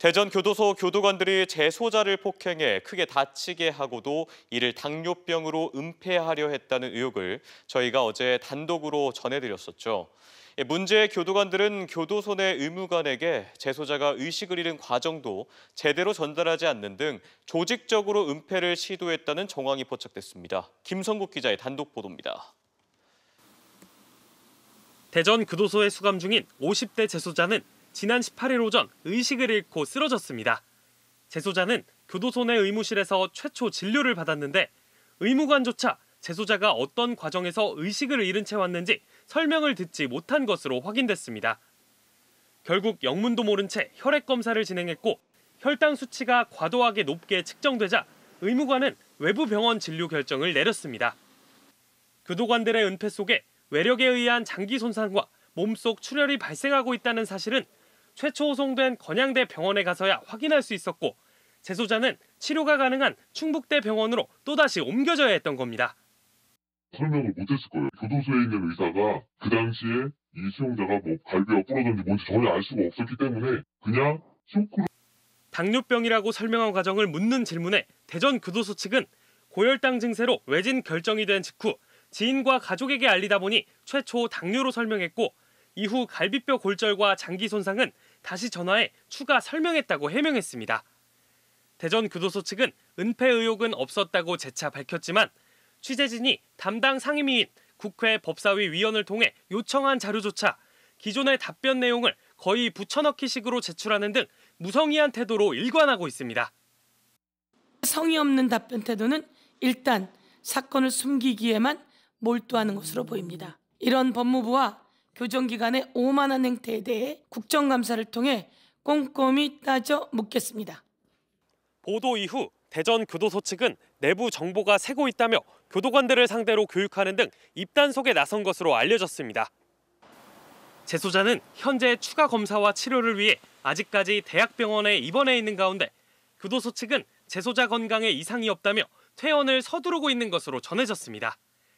대전 교도소 교도관들이 재소자를 폭행해 크게 다치게 하고도 이를 당뇨병으로 은폐하려 했다는 의혹을 저희가 어제 단독으로 전해드렸었죠. 문제의 교도관들은 교도소 내 의무관에게 재소자가 의식을 잃은 과정도 제대로 전달하지 않는 등 조직적으로 은폐를 시도했다는 정황이 포착됐습니다. 김성국 기자의 단독 보도입니다. 대전 교도소에 수감 중인 50대 재소자는 지난 18일 오전 의식을 잃고 쓰러졌습니다. 재소자는 교도소 내 의무실에서 최초 진료를 받았는데 의무관조차 재소자가 어떤 과정에서 의식을 잃은 채 왔는지 설명을 듣지 못한 것으로 확인됐습니다. 결국 영문도 모른 채 혈액 검사를 진행했고 혈당 수치가 과도하게 높게 측정되자 의무관은 외부 병원 진료 결정을 내렸습니다. 교도관들의 은폐 속에 외력에 의한 장기 손상과 몸속 출혈이 발생하고 있다는 사실은 최초 호송된 건양대 병원에 가서야 확인할 수 있었고 재소자는 치료가 가능한 충북대 병원으로 또다시 옮겨져야 했던 겁니다. 설명을 못했을 거예요. 교도소에 있는 의사가 그 당시에 이 수용자가 갈비가 부러졌는지 뭔지 전혀 알 수가 없었기 때문에 그냥 쇼크로. 당뇨병이라고 설명한 과정을 묻는 질문에 대전 교도소 측은 고혈당 증세로 외진 결정이 된 직후 지인과 가족에게 알리다 보니 최초 당뇨로 설명했고 이후 갈비뼈 골절과 장기 손상은 다시 전화해 추가 설명했다고 해명했습니다. 대전 교도소 측은 은폐 의혹은 없었다고 재차 밝혔지만 취재진이 담당 상임위인 국회 법사위 위원을 통해 요청한 자료조차 기존의 답변 내용을 거의 붙여넣기 식으로 제출하는 등 무성의한 태도로 일관하고 있습니다. 성의 없는 답변 태도는 일단 사건을 숨기기에만 몰두하는 것으로 보입니다. 이런 법무부와 교정기관의 오만한 행태에 대해 국정감사를 통해 꼼꼼히 따져 묻겠습니다. 보도 이후 대전 교도소 측은 내부 정보가 새고 있다며 교도관들을 상대로 교육하는 등 입단속에 나선 것으로 알려졌습니다. 재소자는 현재 추가 검사와 치료를 위해 아직까지 대학병원에 입원해 있는 가운데 교도소 측은 재소자 건강에 이상이 없다며 퇴원을 서두르고 있는 것으로 전해졌습니다.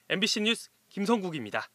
MBC 뉴스 김성국입니다.